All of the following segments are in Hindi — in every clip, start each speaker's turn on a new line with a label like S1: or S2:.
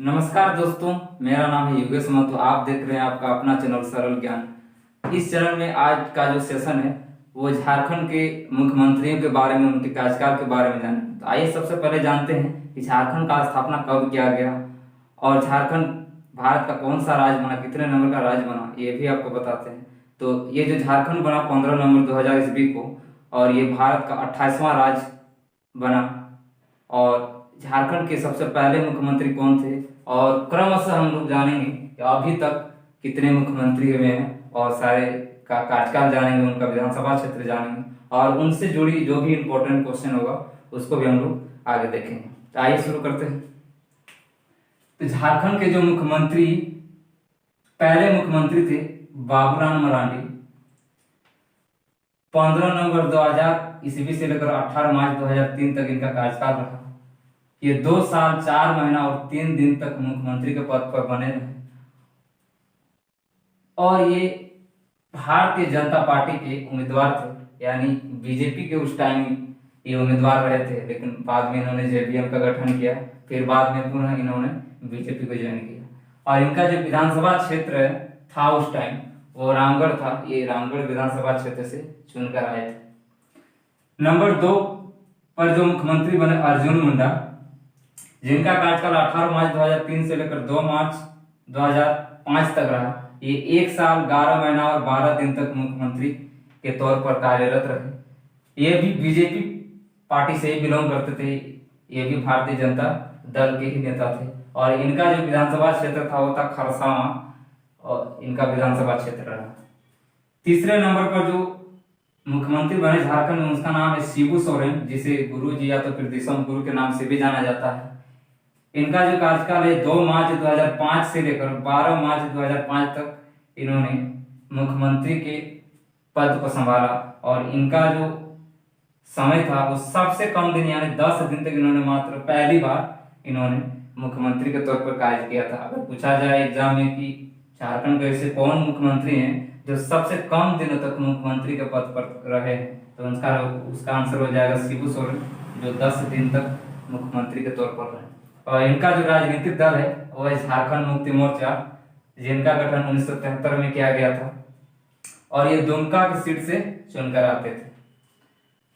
S1: नमस्कार दोस्तों, मेरा नाम है योगेश महतो। आप देख रहे हैं आपका अपना चैनल सरल ज्ञान। इस चैनल में आज का जो सेशन है वो झारखंड के मुख्यमंत्रियों के बारे में, उनके कार्यकाल के बारे में जाने। तो आइए सबसे पहले जानते हैं कि झारखंड का स्थापना कब किया गया और झारखंड भारत का कौन सा राज्य बना, कितने नंबर का राज्य बना, ये भी आपको बताते हैं। तो ये जो झारखंड बना 15 नवंबर 2000 ईस्वी को, और ये भारत का 28वां राज्य बना। और झारखंड के सबसे पहले मुख्यमंत्री कौन थे, और क्रमशः हम लोग जानेंगे कि अभी तक कितने मुख्यमंत्री हुए हैं, और सारे का कार्यकाल जानेंगे, उनका विधानसभा क्षेत्र जानेंगे, और उनसे जुड़ी जो भी इम्पोर्टेंट क्वेश्चन होगा उसको भी हम लोग आगे देखेंगे। तो आइए शुरू करते हैं। तो झारखंड के जो मुख्यमंत्री, पहले मुख्यमंत्री थे बाबूराम मरांडी। 15 नवंबर 2000 ईस्वी से लेकर 18 मार्च 2003 तक इनका कार्यकाल रहा। ये 2 साल 4 महीना और 3 दिन तक मुख्यमंत्री के पद पर बने रहे, और ये भारतीय जनता पार्टी के उम्मीदवार थे, यानी बीजेपी के उस टाइम ये उम्मीदवार रहे थे। लेकिन बाद में इन्होंने जेवीएम का गठन किया, फिर बाद में पुनः इन्होंने बीजेपी को ज्वाइन किया। और इनका जो विधानसभा क्षेत्र था उस टाइम वो रामगढ़ था। ये रामगढ़ विधानसभा क्षेत्र से चुनकर आए थे। नंबर 2 पर जो मुख्यमंत्री बने अर्जुन मुंडा, जिनका कार्यकाल 18 मार्च 2003 से लेकर 2 मार्च 2005 तक रहा। ये 1 साल 11 महीना और 12 दिन तक मुख्यमंत्री के तौर पर कार्यरत रहे। ये भी बीजेपी पार्टी से ही बिलोंग करते थे। ये भी भारतीय जनता दल के ही नेता थे। और इनका जो विधानसभा क्षेत्र था वो था खरसावां, और इनका विधानसभा क्षेत्र रहा। तीसरे नंबर पर जो मुख्यमंत्री बने झारखंड में, उसका नाम है शिबू सोरेन, जिसे गुरु जी या तो फिर दिसम गुरु के नाम से भी जाना जाता है। इनका जो कार्यकाल है 2 मार्च 2005 से लेकर 12 मार्च 2005 तक इन्होंने मुख्यमंत्री के पद को संभाला। और इनका जो समय था वो सबसे कम दिन, यानी 10 दिन तक इन्होंने मात्र पहली बार इन्होंने मुख्यमंत्री के तौर पर कार्य किया था। अगर पूछा जाए एग्जाम में कि झारखंड के ऐसे कौन मुख्यमंत्री हैं जो सबसे कम दिनों तक मुख्यमंत्री के पद पर रहे हैं, तो उसका आंसर हो जाएगा शिबू सोरेन, जो 10 दिन तक मुख्यमंत्री के तौर पर रहे। और इनका जो राजनीतिक दल है वो है झारखंड मुक्ति मोर्चा, जिनका गठन 1973 में किया गया था। और ये दुमका की सीट से चुनकर आते थे।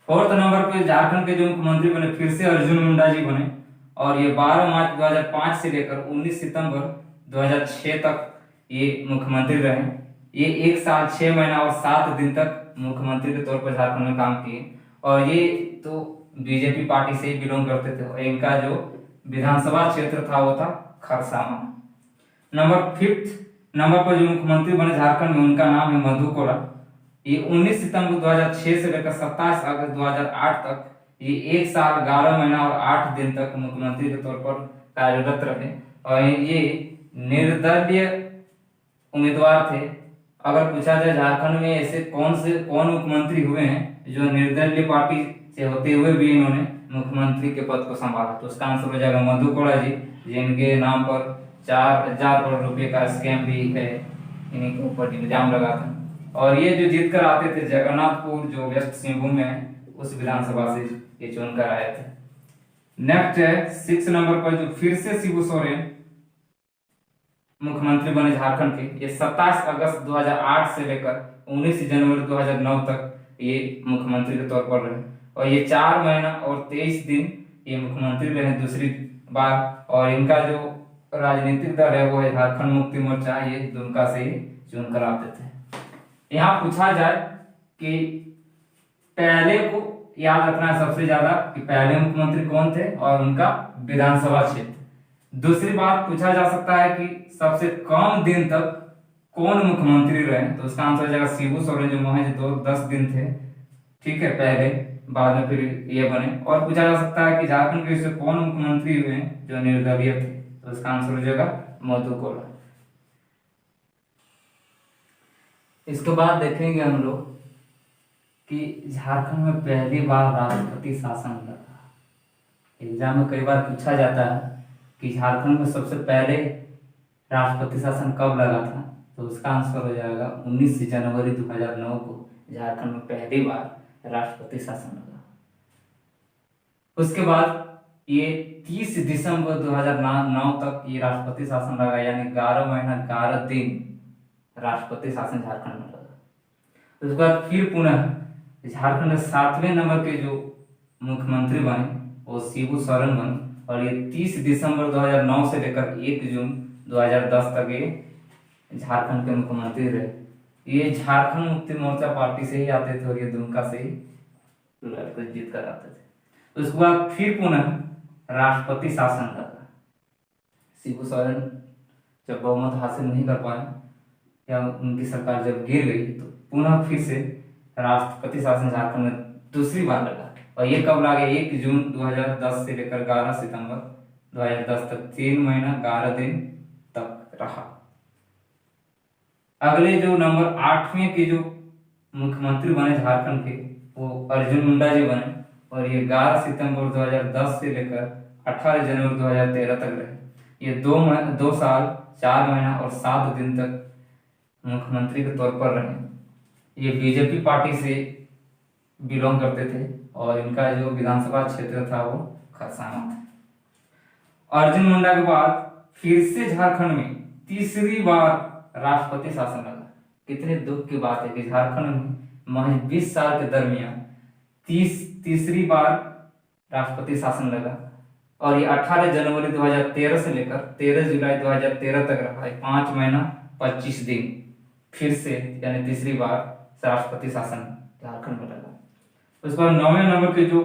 S1: 4th नंबर पे झारखंड के जो मुख्यमंत्री बने फिर से अर्जुन मुंडा जी बने, और ये 12 मार्च 2005 से लेकर 19 सितंबर 2006 तक ये मुख्यमंत्री रहे। ये 1 साल 6 महीना और 7 दिन तक मुख्यमंत्री के तौर पर झारखंड में काम किए। और ये तो बीजेपी पार्टी से ही बिलोंग करते थे। और इनका जो विधानसभा क्षेत्र था वो था खरसावां। नंबर 5th नंबर पर जो मुख्यमंत्री बने झारखंड में, उनका नाम है मधु कोड़ा। ये 19 सितंबर 2006 से लेकर 27 अगस्त 2008 तक ये 1 साल 11 महीना और 8 दिन तक मुख्यमंत्री के तौर पर कार्यरत रहे। और ये निर्दलीय उम्मीदवार थे। अगर पूछा जाए झारखंड में ऐसे कौन मुख्यमंत्री हुए हैं जो निर्दलीय पार्टी से होते हुए भी इन्होंने मुख्यमंत्री के पद को संभाला, तो उसका आंसर हो जाएगा मधु कोड़ा जी, जिनके नाम पर 4000 करोड़ रुपए का स्कैम भी है, इन्हीं के ऊपर इल्जाम लगा था। और ये जो जीत कर आते थे जगन्नाथपुर, जो वेस्ट सिंहभूम में है, उस विधानसभा से ये चुनकर आए थे। नेक्स्ट है 6 नंबर पर जो फिर से शिबू सोरेन मुख्यमंत्री बने झारखंड के। ये 27 अगस्त 2008 से लेकर 19 जनवरी 2009 तक ये मुख्यमंत्री के तौर पर रहे। और ये 4 महीना और 23 दिन ये मुख्यमंत्री रहे दूसरी बार। और इनका जो राजनीतिक दल है वो है झारखंड मुक्ति मोर्चा, ये दुमका से ही चुनकर आते थे। यहाँ पूछा जाए कि पहले को याद रखना है सबसे ज्यादा कि पहले मुख्यमंत्री कौन थे और उनका विधानसभा क्षेत्र। दूसरी बात पूछा जा सकता है कि सबसे कम दिन तक कौन मुख्यमंत्री रहे, तो उसका आंसर हो जाएगा शिबू सोरेन, जो महज 10 दिन थे, ठीक है, पहले, बाद में फिर ये बने। और पूछा जा सकता है कि झारखंड के कौन मुख्यमंत्री हुए जो निर्दलीय थे, तो उसका आंसर हो जाएगा मधु कोड़ा। इसके बाद देखेंगे हम लोग कि झारखंड में पहली बार राष्ट्रपति शासन लगा। एग्जाम में कई बार पूछा जाता है कि झारखंड में सबसे पहले राष्ट्रपति शासन कब लगा था, तो उसका आंसर हो जाएगा 19 जनवरी 2009 को झारखंड में पहली बार राष्ट्रपति शासन लगा। उसके बाद ये 30 दिसंबर 2009 तक ये राष्ट्रपति शासन लगा, यानी 11 महीना 11 दिन राष्ट्रपति शासन झारखंड में लगा। उसके बाद फिर पुनः झारखंड में 7वें नंबर के जो मुख्यमंत्री बने वो शिबू सोरेन बने, और ये 30 दिसंबर 2009 से लेकर 1 जून 2010 तक ये झारखंड के मुख्यमंत्री रहे। ये झारखंड मुक्ति मोर्चा पार्टी से ही आते थे और ये दुमका से ही जीत कर आते थे। उसके बाद फिर पुनः राष्ट्रपति शासन लगा। शिबू सोरेन जब बहुमत हासिल नहीं कर पाए या उनकी सरकार जब गिर गई तो पुनः फिर से राष्ट्रपति शासन झारखंड में दूसरी बार लगा, और ये कब लगा? 1 जून 2010 से लेकर 11 सितंबर 2010 तक 3 महीना 11 दिन तक रहा। अगले जो नंबर 8वें के जो मुख्यमंत्री बने झारखंड के वो अर्जुन मुंडा जी बने, और ये 11 सितंबर 2010 से लेकर 18 जनवरी 2013 तक रहे। ये 2 साल 4 महीना और 7 दिन तक मुख्यमंत्री के तौर पर रहे। ये बीजेपी पार्टी से बिलोंग करते थे और इनका जो विधानसभा क्षेत्र था वो खरसाना था। अर्जुन मुंडा के बाद फिर से झारखंड में तीसरी बार राष्ट्रपति शासन लगा। कितने दुख की बात है कि झारखंड में महज 20 साल के दरमियान तीसरी बार राष्ट्रपति शासन लगा, और ये 18 जनवरी 2013 से लेकर 13 जुलाई 2013 तक रहा है। 5 महीना 25 दिन फिर से यानी तीसरी बार राष्ट्रपति शासन झारखंड में लगा। उसके बाद 9वें नंबर के जो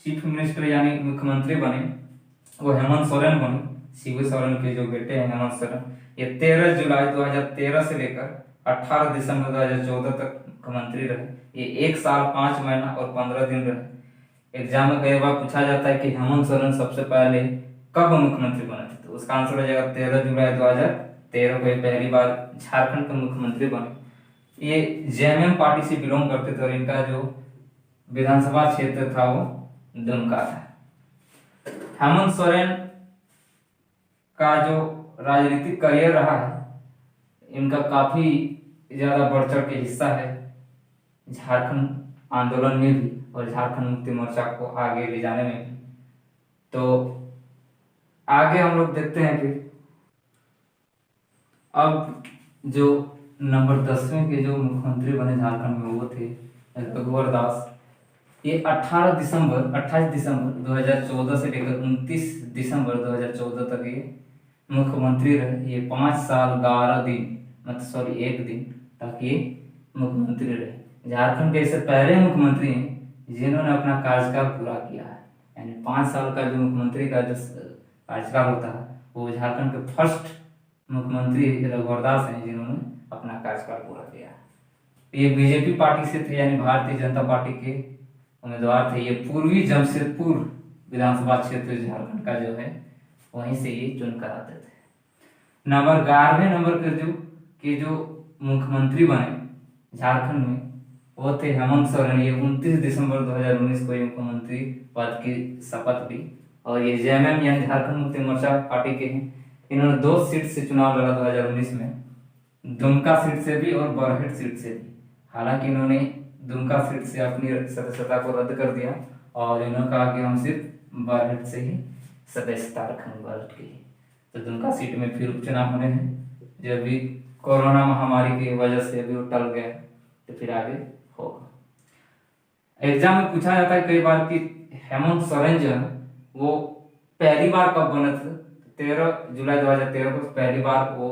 S1: चीफ मिनिस्टर यानी मुख्यमंत्री बने वो हेमंत सोरेन बने। शिबू सोरेन के जो बेटे हैं हेमंत सोरेन, ये 13 जुलाई 2013 से लेकर 18 दिसंबर 2014 तक मुख्यमंत्री रहे। ये 1 साल 5 महीना और 15 दिन रहे। एग्जाम में कई बार पूछा जाता है कि हेमंत सोरेन सबसे पहले कब मुख्यमंत्री बने थे, तो उसका आंसर हो जाएगा 13 जुलाई 2013 को पहली बार झारखंड के मुख्यमंत्री बने। ये जेएमएम पार्टी से बिलोंग करते थे और इनका जो विधानसभा क्षेत्र था वो दुमका था। हेमंत सोरेन का जो राजनीतिक करियर रहा है, इनका काफी ज्यादा बढ़ चढ़ के हिस्सा है झारखंड आंदोलन में भी और झारखंड मुक्ति मोर्चा को आगे ले जाने में भी। तो आगे हम लोग देखते हैं फिर अब जो नंबर 10वें के जो मुख्यमंत्री बने झारखंड में वो थे रघुवर दास। ये 28 दिसंबर 2014 से लेकर 29 दिसंबर 2014 तक ये मुख्यमंत्री रहे। ये 5 साल 11 दिन मतलब 1 दिन तक ये मुख्यमंत्री रहे। झारखंड के ऐसे पहले मुख्यमंत्री हैं जिन्होंने अपना कार्यकाल पूरा किया है, यानी 5 साल का जो मुख्यमंत्री का जो कार्यकाल होता है वो झारखंड के फर्स्ट मुख्यमंत्री रघुवर दास हैं जिन्होंने अपना कार्यकाल पूरा किया है। ये बीजेपी पार्टी से थे, यानी भारतीय जनता पार्टी के उम्मीदवार थे। ये पूर्वी जमशेदपुर विधानसभा क्षेत्र झारखंड का जो है वहीं से ये चुनकर आते थे। नंबर 11वें नंबर के जो मुख्यमंत्री बने झारखंड में वो थे हेमंत सोरेन। ये 29 दिसंबर 2019 को ये मुख्यमंत्री पद की शपथ ली, और ये जेएमएम यानी झारखंड मुक्ति मोर्चा पार्टी के हैं। इन्होंने 2 सीट से चुनाव लड़ा 2019 में, दुमका सीट से भी और बरहेट सीट से भी। हालांकि इन्होंने दुमका सीट से अपनी सदस्यता को रद्द कर दिया और इन्होंने कहा कि हम सिर्फ बरहेट से ही सदस्यता रखेंगे बरहेट की। तो दुमका सीट में फिर उपचुनाव होने हैं, जो अभी कोरोना महामारी की वजह से अभी वो टल गया, तो फिर आगे होगा। एग्जाम में पूछा जाता है कई बार कि हेमंत सोरेन जो है वो पहली बार कब बने थे? 13 जुलाई 2013 को पहली बार वो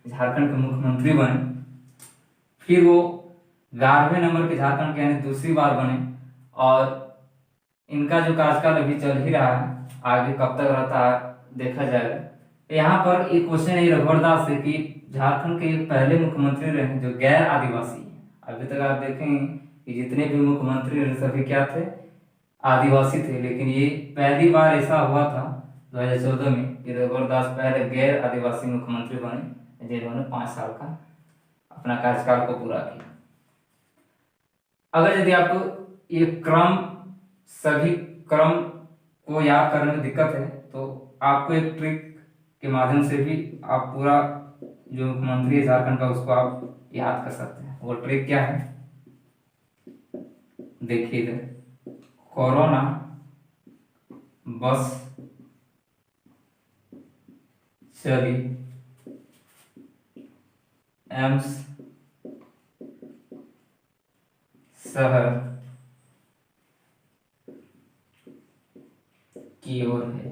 S1: झारखंड के मुख्यमंत्री बने। फिर वो 11वें नंबर के झारखंड के यानी दूसरी बार बने, और इनका जो कार्यकाल अभी चल ही रहा है, आगे कब तक रहता है देखा जाएगा। यहाँ पर एक क्वेश्चन है रघुवर दास से कि झारखंड के पहले मुख्यमंत्री रहे जो गैर आदिवासी हैं। अभी तक आप देखेंगे कि जितने भी मुख्यमंत्री रहे सभी क्या थे? आदिवासी थे, लेकिन ये पहली बार ऐसा हुआ था 2014 में कि रघुवर दास पहले गैर आदिवासी मुख्यमंत्री बने जिन्होंने 5 साल का अपना कार्यकाल को पूरा किया। अगर यदि आपको ये सभी क्रम को याद करने में दिक्कत है तो आपको एक ट्रिक के माध्यम से भी आप पूरा जो मुख्यमंत्री है झारखंड का उसको आप याद कर सकते हैं। वो ट्रिक क्या है देखिए इधर, कोरोना, बस, चली एम्स शहर की ओर है।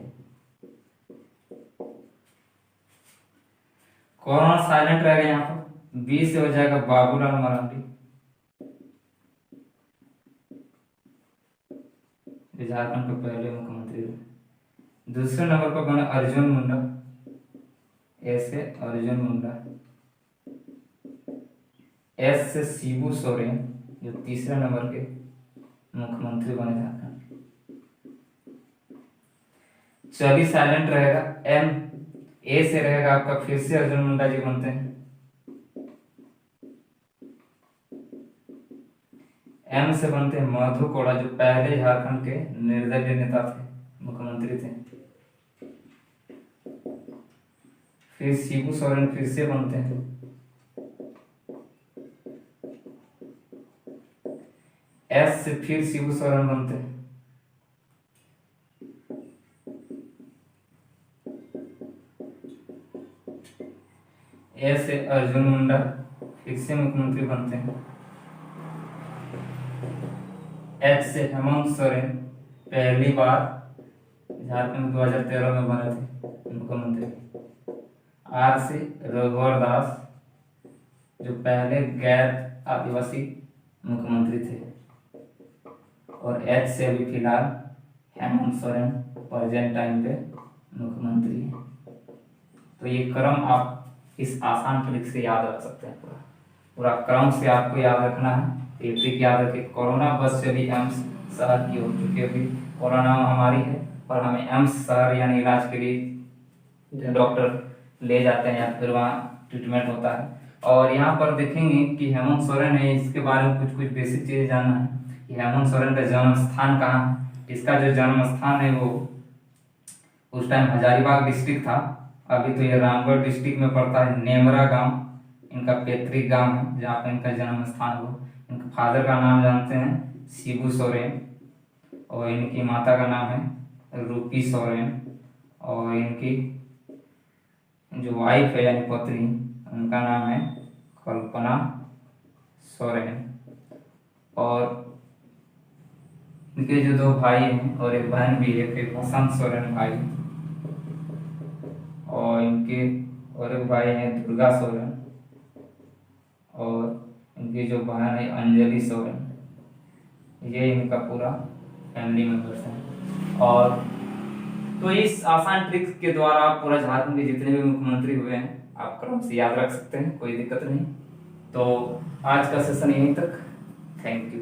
S1: कोरोना साइलेंट रहेगा यहाँ पर, बी से हो जाएगा बाबूलाल मरांडी, झारखंड के पहले मुख्यमंत्री थे। दूसरे नंबर पर बने अर्जुन मुंडा, ऐसे अर्जुन मुंडा। एस से शिबू सोरेन, जो तीसरे नंबर के मुख्यमंत्री बने झारखंड। चली साइलेंट रहेगा। एम ए से रहेगा आपका, फिर से अर्जुन मुंडा जी बनते हैं। एम से बनते हैं मधु कोड़ा, जो पहले झारखंड के निर्दलीय नेता थे, मुख्यमंत्री थे। फिर शिबू सोरेन फिर से बनते हैं। एस से फिर शिबू सोरेन बनते हैं। ए से अर्जुन मुंडा फिर से मुख्यमंत्री बनते हैं। एच से हेमंत सोरेन पहली बार झारखंड 2013 में बने थे मुख्यमंत्री। आर से रघुवर दास, जो पहले गैर आदिवासी मुख्यमंत्री थे। और एच से अभी फिलहाल हेमंत सोरेन प्रेजेंट टाइम पे मुख्यमंत्री हैं। तो ये क्रम आप इस आसान ट्रिक से याद रख सकते हैं। पूरा पूरा क्रम से आपको याद रखना है। ये ट्रिक याद रखिए। कोरोना बस चली एम्स शहर की ओर, क्योंकि अभी कोरोना महामारी है और हमें एम्स शहर यानी इलाज के लिए डॉक्टर ले जाते हैं या फिर वहाँ ट्रीटमेंट होता है। और यहाँ पर देखेंगे कि हेमंत सोरेन है, इसके बारे में कुछ कुछ बेसिक चीजें जानना है कि हेमंत सोरेन का जन्म स्थान कहाँ है। इसका जो जन्म स्थान है वो उस टाइम हजारीबाग डिस्ट्रिक्ट था, अभी तो ये रामगढ़ डिस्ट्रिक्ट में पड़ता है। नेमरा गांव इनका पैतृक गांव है, जहाँ पर इनका जन्म स्थान हुआ। इनके फादर का नाम जानते हैं शिबू सोरेन, और इनकी माता का नाम है रूपी सोरेन, और इनकी जो वाइफ है यानी पत्नी, उनका नाम है कल्पना सोरेन। और इनके जो दो भाई हैं और एक बहन भी है, फिर बसंत सोरेन भाई, और इनके और एक भाई हैं दुर्गा सोरेन, और इनकी जो बहन है अंजलि सोरेन। ये इनका पूरा फैमिली मेंबर्स हैं। और तो इस आसान ट्रिक्स के द्वारा आप पूरा झारखंड के जितने भी मुख्यमंत्री हुए हैं आप क्रम से याद रख सकते हैं, कोई दिक्कत नहीं। तो आज का सेशन यहीं तक। Thank you.